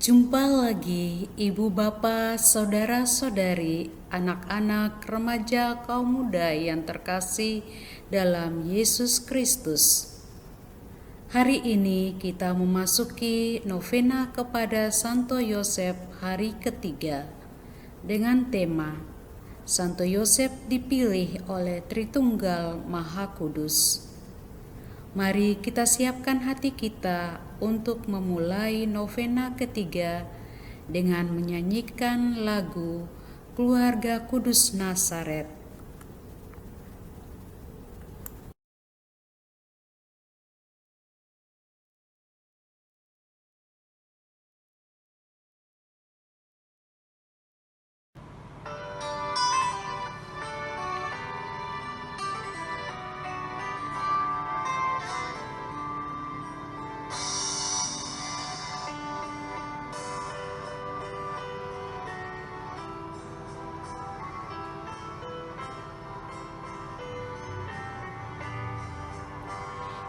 Jumpa lagi ibu bapak, saudara-saudari, anak-anak, remaja, kaum muda yang terkasih dalam Yesus Kristus. Hari ini kita memasuki novena kepada Santo Yosef hari ketiga dengan tema Santo Yosef dipilih oleh Tritunggal Maha Kudus. Mari kita siapkan hati kita untuk memulai novena ketiga dengan menyanyikan lagu Keluarga Kudus Nazaret.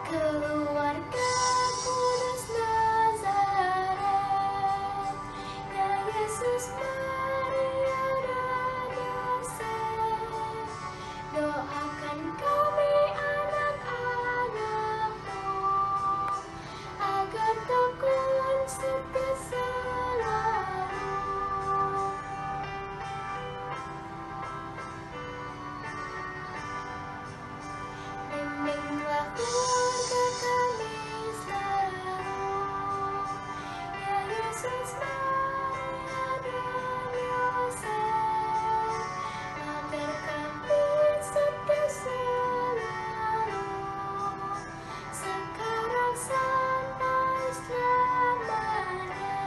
Keluarga Kudus Nazaret, ya Yesus, Maria dan Yosef, doakan kami anak-anakmu agar tekun setia selalu. Bimbinglah keluarga kami selalu, ya Yesus, Maria dan Yosef, agar kami setia selalu, sekarang sampai selamanya.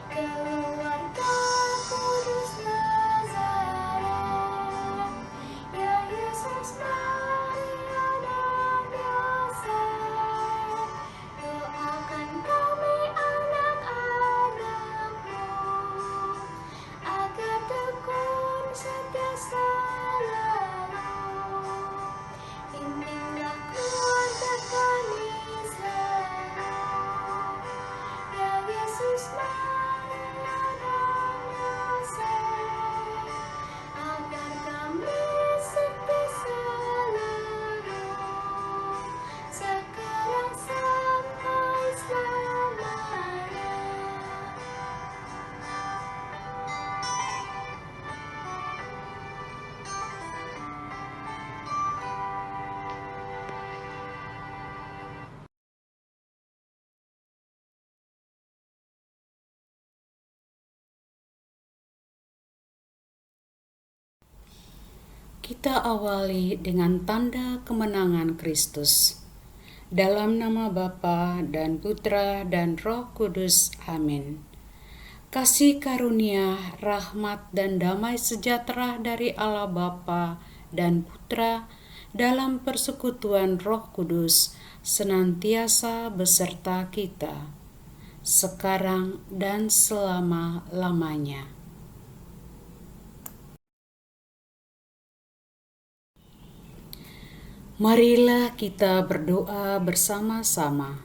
Keluarga Kudus Nazaret, ya Yesus, Maria dan Yosef, doakan kami anak-anakmu agar tekun setia selalu. Bimbinglah keluarga kami selalu, ya Yesus, Maria dan Yosef, agar kami setia selalu, sekarang sampai selamanya. Kita awali dengan tanda kemenangan Kristus. Dalam nama Bapa dan Putra dan Roh Kudus. Amin. Kasih karunia, rahmat dan damai sejahtera dari Allah Bapa dan Putra dalam persekutuan Roh Kudus senantiasa beserta kita, sekarang dan selama-lamanya. Marilah kita berdoa bersama-sama.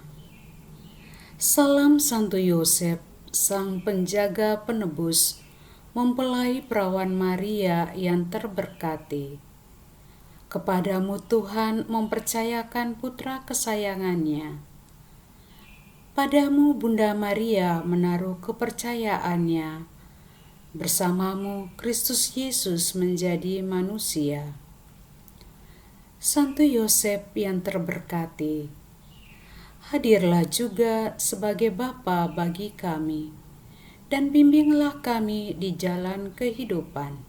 Salam Santo Yosef, Sang Penjaga Penebus, mempelai perawan Maria yang terberkati. Kepadamu Tuhan mempercayakan putra kesayangannya. Padamu Bunda Maria menaruh kepercayaannya. Bersamamu Kristus Yesus menjadi manusia. Santo Yosef yang terberkati, hadirlah juga sebagai Bapa bagi kami, dan bimbinglah kami di jalan kehidupan.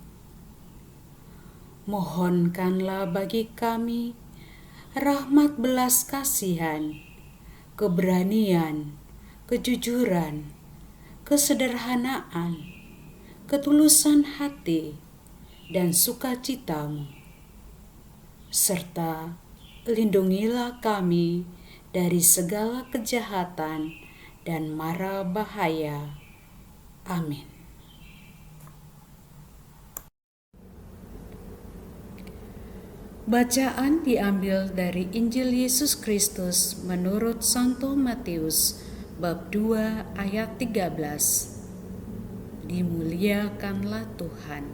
Mohonkanlah bagi kami rahmat belas kasihan, keberanian, kejujuran, kesederhanaan, ketulusan hati, dan sukacitamu. Serta lindungilah kami dari segala kejahatan dan mara bahaya. Amin. Bacaan diambil dari Injil Yesus Kristus menurut Santo Matius bab 2 ayat 13. Dimuliakanlah Tuhan.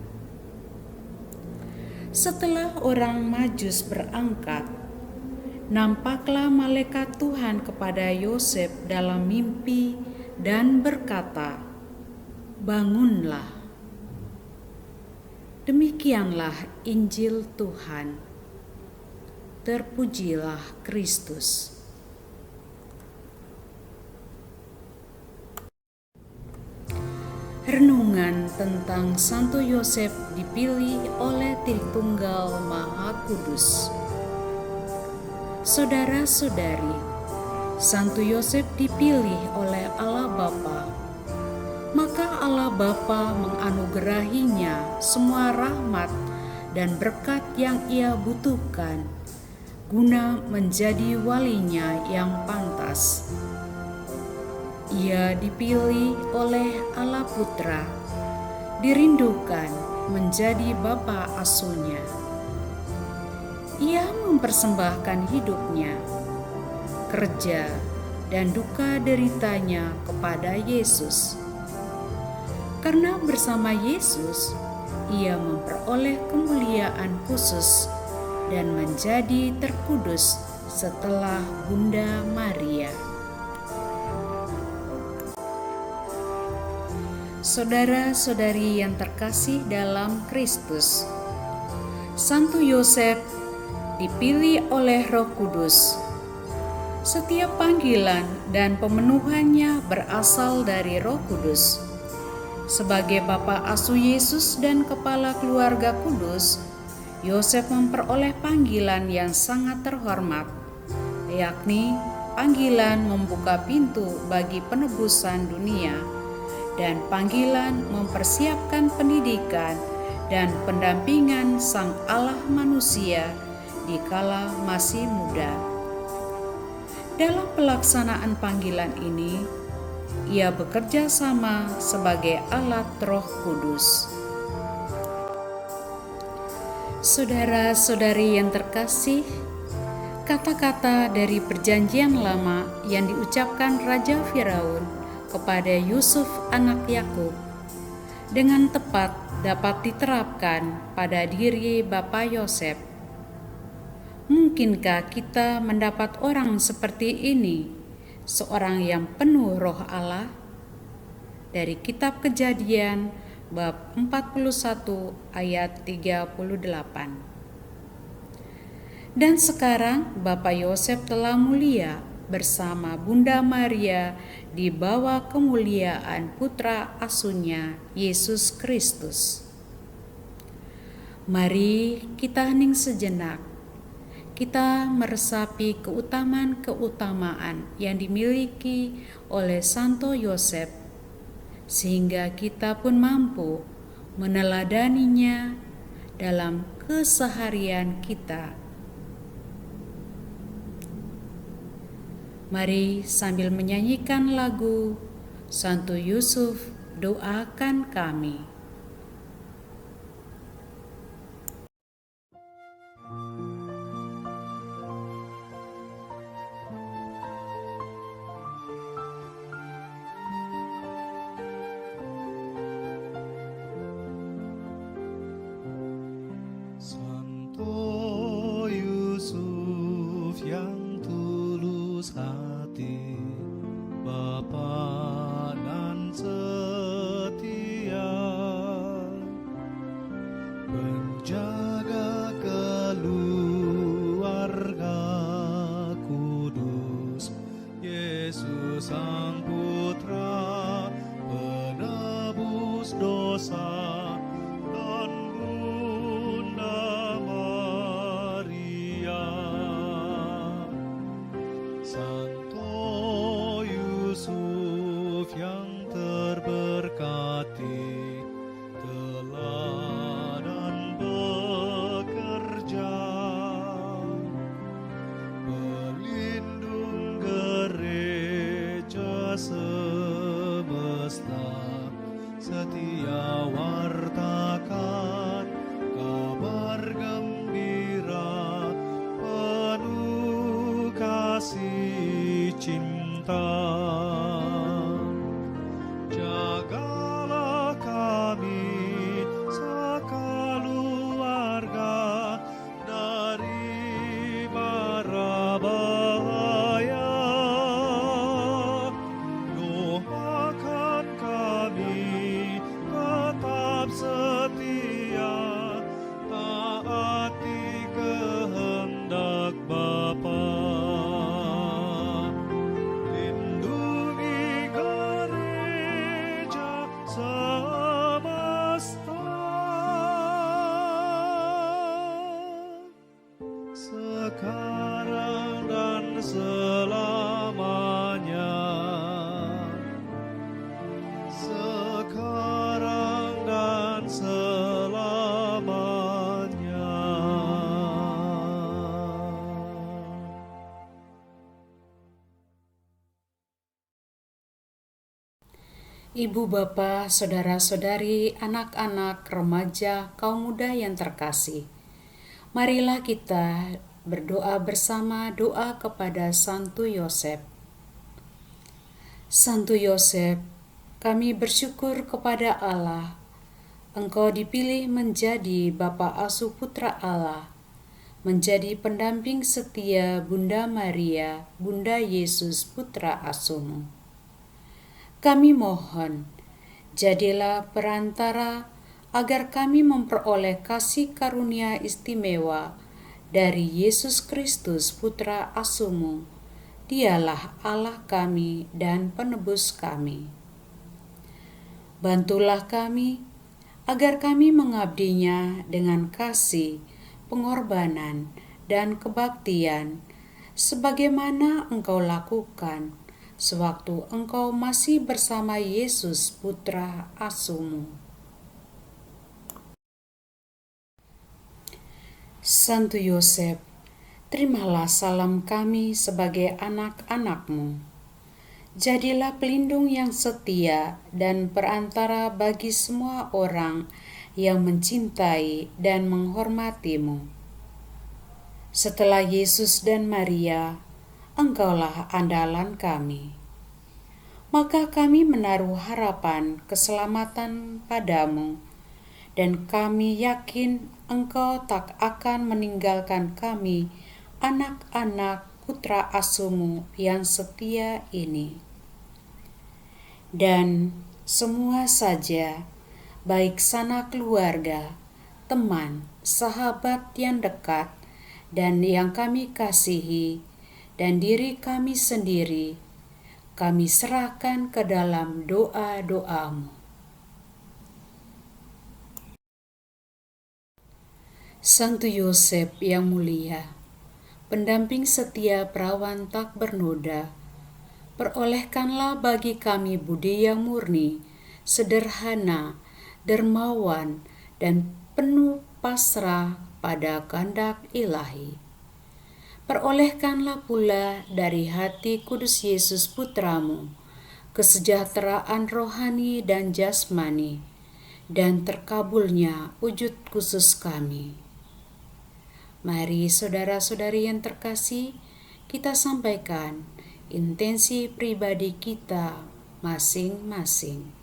Setelah orang Majus berangkat, nampaklah malaikat Tuhan kepada Yosef dalam mimpi dan berkata, "Bangunlah." Demikianlah Injil Tuhan. Terpujilah Kristus. Renungan tentang Santo Yosef dipilih oleh Tritunggal Maha Kudus. Saudara-saudari, Santo Yosef dipilih oleh Allah Bapa. Maka Allah Bapa menganugerahinya semua rahmat dan berkat yang ia butuhkan, guna menjadi walinya yang pantas. Ia dipilih oleh Allah Putra, dirindukan menjadi Bapa asuhnya. Ia mempersembahkan hidupnya, kerja, dan duka deritanya kepada Yesus. Karena bersama Yesus, ia memperoleh kemuliaan khusus dan menjadi terkudus setelah Bunda Maria. Saudara-saudari yang terkasih dalam Kristus, Santo Yosef dipilih oleh Roh Kudus. Setiap panggilan dan pemenuhannya berasal dari Roh Kudus. Sebagai Bapa asuh Yesus dan kepala keluarga kudus, Yosef memperoleh panggilan yang sangat terhormat, yakni panggilan membuka pintu bagi penebusan dunia dan panggilan mempersiapkan pendidikan dan pendampingan Sang Allah manusia dikala masih muda. Dalam pelaksanaan panggilan ini, ia bekerja sama sebagai alat Roh Kudus. Saudara-saudari yang terkasih, kata-kata dari Perjanjian Lama yang diucapkan Raja Firaun kepada Yusuf anak Yakub dengan tepat dapat diterapkan pada diri Bapa Yosef. Mungkinkah kita mendapat orang seperti ini, seorang yang penuh Roh Allah? Dari Kitab Kejadian bab 41 ayat 38. Dan sekarang Bapak Yosef telah mulia bersama Bunda Maria di bawah kemuliaan Putra asuhnya Yesus Kristus. Mari kita hening sejenak. Kita meresapi keutamaan-keutamaan yang dimiliki oleh Santo Yosef, sehingga kita pun mampu meneladaninya dalam keseharian kita. Mari sambil menyanyikan lagu Santo Yusuf, doakan kami. Santo Yusuf yang tulus hati, Bapa nan setia, penjaga keluarga kudus, Yesus Sang Putra, penebus dosa, dan Bunda Maria. Santo Yusuf yang terberkati, teladan bekerja, pelindung gereja semesta, setia wartakan kabar gembira Ibu bapa, saudara-saudari, anak-anak, remaja, kaum muda yang terkasih, marilah kita berdoa bersama doa kepada Santo Yosef. Santo Yosef, kami bersyukur kepada Allah. Engkau dipilih menjadi Bapa asuh Putra Allah, menjadi pendamping setia Bunda Maria, Bunda Yesus Putra asuhmu. Kami mohon, jadilah perantara agar kami memperoleh kasih karunia istimewa dari Yesus Kristus Putra asuhmu. Dialah Allah kami dan penebus kami. Bantulah kami agar kami mengabdinya dengan kasih, pengorbanan, dan kebaktian, sebagaimana Engkau lakukan sewaktu Engkau masih bersama Yesus Putra asuhmu. Santo Yosef, terimalah salam kami sebagai anak-anak-Mu. Jadilah pelindung yang setia dan perantara bagi semua orang yang mencintai dan menghormati-Mu. Setelah Yesus dan Maria, Engkaulah andalan kami. Maka kami menaruh harapan keselamatan padamu, dan kami yakin Engkau tak akan meninggalkan kami, anak-anak Putra asuhmu yang setia ini. Dan semua saja, baik sanak keluarga, teman, sahabat yang dekat, dan yang kami kasihi, dan diri kami sendiri, kami serahkan ke dalam doa-doamu. Santo Yosef yang mulia, pendamping setia perawan tak bernoda, perolehkanlah bagi kami budi yang murni, sederhana, dermawan, dan penuh pasrah pada kehendak ilahi. Perolehkanlah pula dari hati kudus Yesus Putramu kesejahteraan rohani dan jasmani, dan terkabulnya wujud khusus kami. Mari saudara-saudari yang terkasih, kita sampaikan intensi pribadi kita masing-masing.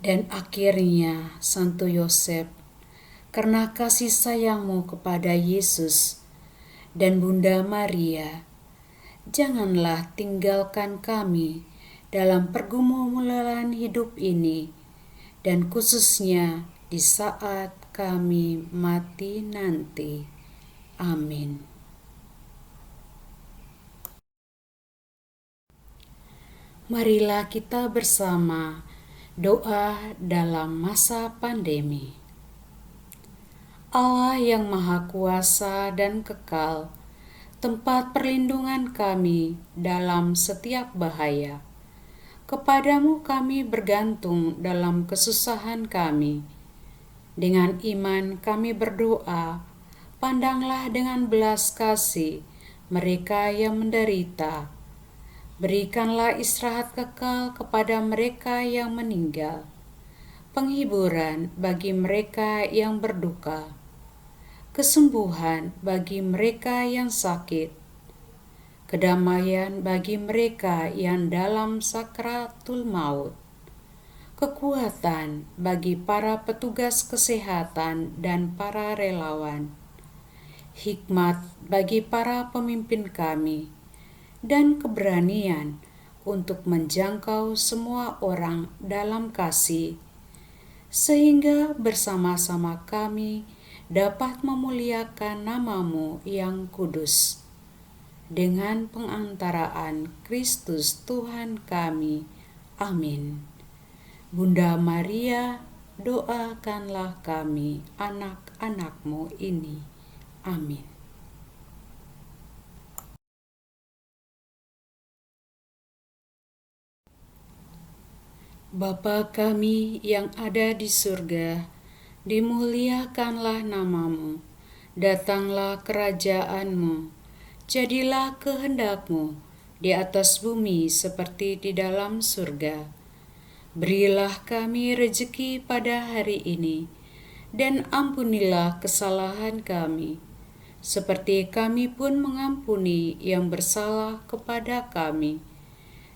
Dan akhirnya, Santo Yosef, karena kasih sayangmu kepada Yesus dan Bunda Maria, janganlah tinggalkan kami dalam pergumulan hidup ini, dan khususnya di saat kami mati nanti. Amin. Marilah kita bersama doa dalam masa pandemi. Allah yang Maha Kuasa dan Kekal, tempat perlindungan kami dalam setiap bahaya. Kepadamu kami bergantung dalam kesusahan kami. Dengan iman kami berdoa, pandanglah dengan belas kasih mereka yang menderita. Berikanlah istirahat kekal kepada mereka yang meninggal, penghiburan bagi mereka yang berduka, kesembuhan bagi mereka yang sakit, kedamaian bagi mereka yang dalam sakratul maut, kekuatan bagi para petugas kesehatan dan para relawan, hikmat bagi para pemimpin kami, dan keberanian untuk menjangkau semua orang dalam kasih, sehingga bersama-sama kami dapat memuliakan nama-Mu yang kudus. Dengan pengantaraan Kristus Tuhan kami. Amin. Bunda Maria, doakanlah kami anak-anak-Mu ini. Amin. Bapa kami yang ada di surga, dimuliakanlah namamu, datanglah kerajaanmu, jadilah kehendakmu di atas bumi seperti di dalam surga. Berilah kami rejeki pada hari ini, dan ampunilah kesalahan kami, seperti kami pun mengampuni yang bersalah kepada kami.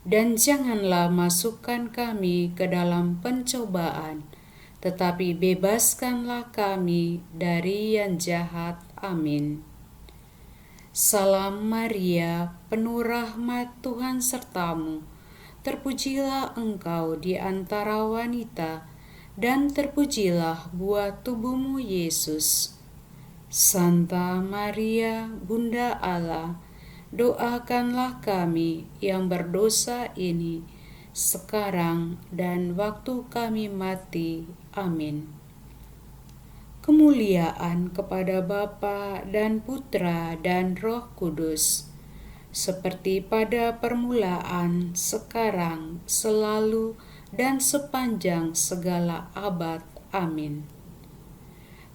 Dan janganlah masukkan kami ke dalam pencobaan, tetapi bebaskanlah kami dari yang jahat. Amin. Salam Maria, penuh rahmat, Tuhan sertamu. Terpujilah engkau di antara wanita, dan terpujilah buah tubuhmu Yesus. Santa Maria, Bunda Allah, doakanlah kami yang berdosa ini, sekarang dan waktu kami mati. Amin. Kemuliaan kepada Bapa dan Putra dan Roh Kudus, seperti pada permulaan, sekarang, selalu, dan sepanjang segala abad. Amin.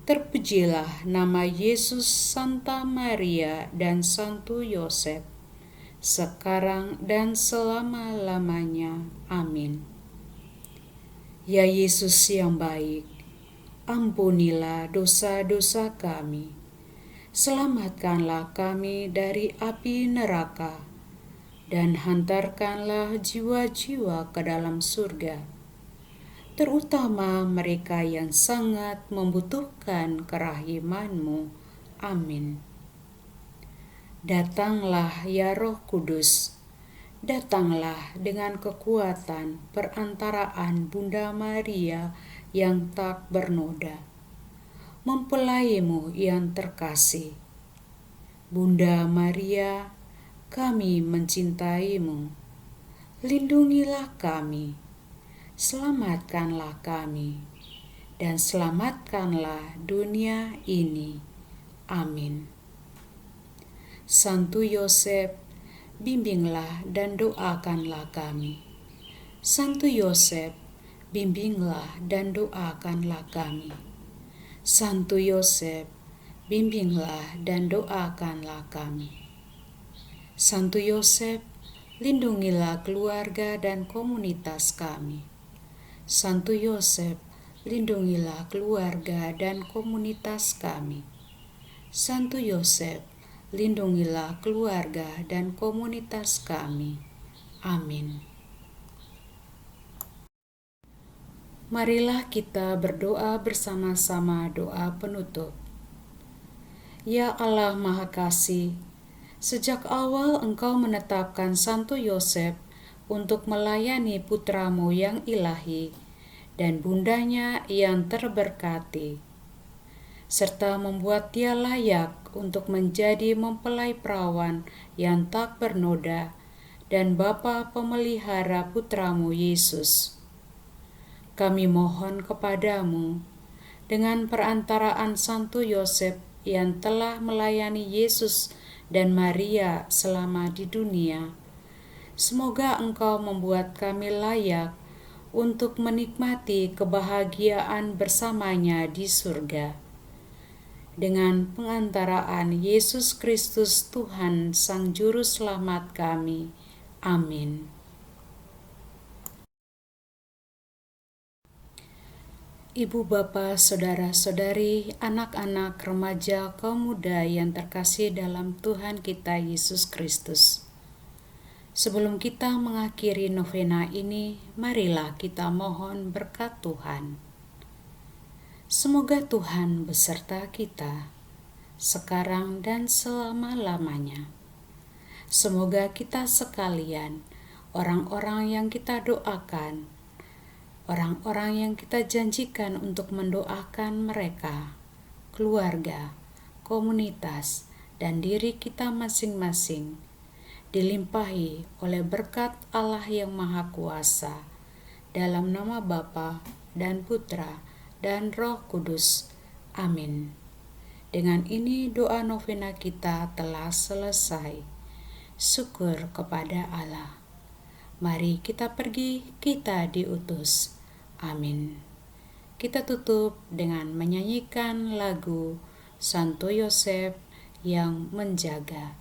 Terpujilah nama Yesus, Santa Maria, dan Santo Yosef, sekarang dan selama-lamanya. Amin. Ya Yesus yang baik, ampunilah dosa-dosa kami, selamatkanlah kami dari api neraka, dan hantarkanlah jiwa-jiwa ke dalam surga, terutama mereka yang sangat membutuhkan kerahiman-Mu. Amin. Datanglah ya Roh Kudus, datanglah dengan kekuatan perantaraan Bunda Maria yang tak bernoda, mempelaimu yang terkasih. Bunda Maria, kami mencintaimu. Lindungilah kami, selamatkanlah kami, dan selamatkanlah dunia ini. Amin. Santo Yosef, bimbinglah dan doakanlah kami. Santo Yosef, bimbinglah dan doakanlah kami. Santo Yosef, bimbinglah dan doakanlah kami. Santo Yosef, lindungilah keluarga dan komunitas kami. Santo Yosef, lindungilah keluarga dan komunitas kami. Santo Yosef, lindungilah keluarga dan komunitas kami. Amin. Marilah kita berdoa bersama-sama doa penutup. Ya Allah Maha Kasih, sejak awal Engkau menetapkan Santo Yosef untuk melayani putramu yang ilahi dan bundanya yang terberkati, serta membuat dia layak untuk menjadi mempelai perawan yang tak bernoda dan bapa pemelihara putramu Yesus. Kami mohon kepadamu, dengan perantaraan Santo Yosef yang telah melayani Yesus dan Maria selama di dunia, semoga Engkau membuat kami layak untuk menikmati kebahagiaan bersamanya di surga. Dengan pengantaraan Yesus Kristus Tuhan Sang Juru Selamat kami. Amin. Ibu bapa, saudara-saudari, anak-anak, remaja, kaum muda yang terkasih dalam Tuhan kita Yesus Kristus. Sebelum kita mengakhiri novena ini, marilah kita mohon berkat Tuhan. Semoga Tuhan beserta kita, sekarang dan selama-lamanya. Semoga kita sekalian, orang-orang yang kita doakan, orang-orang yang kita janjikan untuk mendoakan mereka, keluarga, komunitas, dan diri kita masing-masing, dilimpahi oleh berkat Allah yang Maha Kuasa, dalam nama Bapa dan Putra dan Roh Kudus. Amin. Dengan ini doa novena kita telah selesai. Syukur kepada Allah. Mari kita pergi, kita diutus. Amin. Kita tutup dengan menyanyikan lagu Santo Yosef yang menjaga.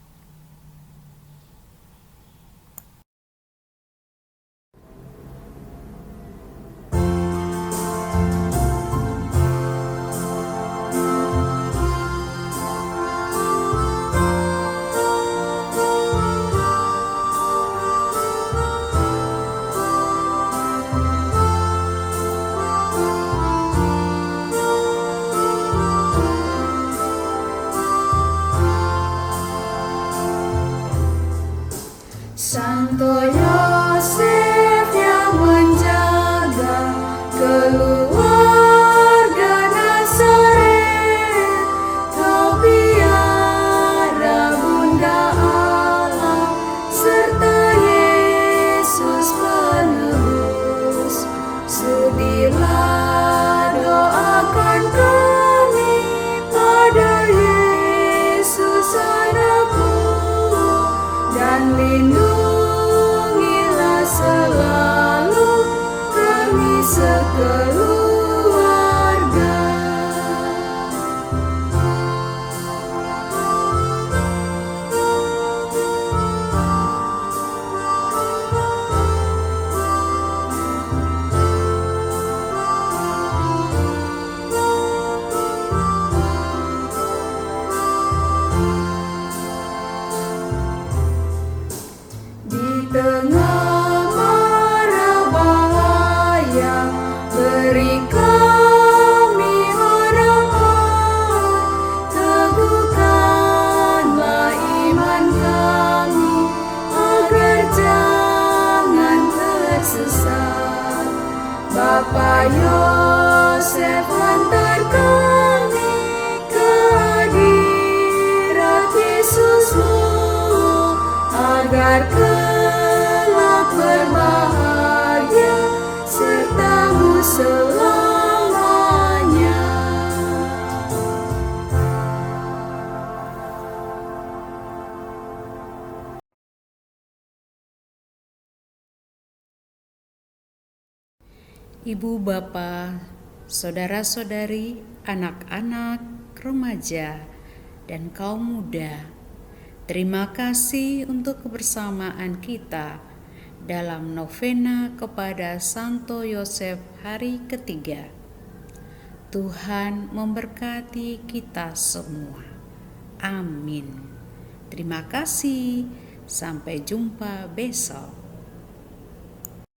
Santo Yosef yang menjaga keluarga Nazaret, kau piara Bunda Allah serta Yesus penebus. Sudilah doakan kami pada Yesus anakmu, dan lindungilah selalu kami sekeluarga. Di tengah mara bahaya, beri kami harapan, teguhkanlah iman kami agar jangan tersesat. Bapa Yosef, hantar kami ke hadirat Yesusmu, agar kelak berbahagia sertamu selamanya. Ibu bapa, saudara-saudari, anak-anak, remaja, dan kaum muda, terima kasih untuk kebersamaan kita dalam novena kepada Santo Yosef hari ketiga. Tuhan memberkati kita semua. Amin. Terima kasih. Sampai jumpa besok.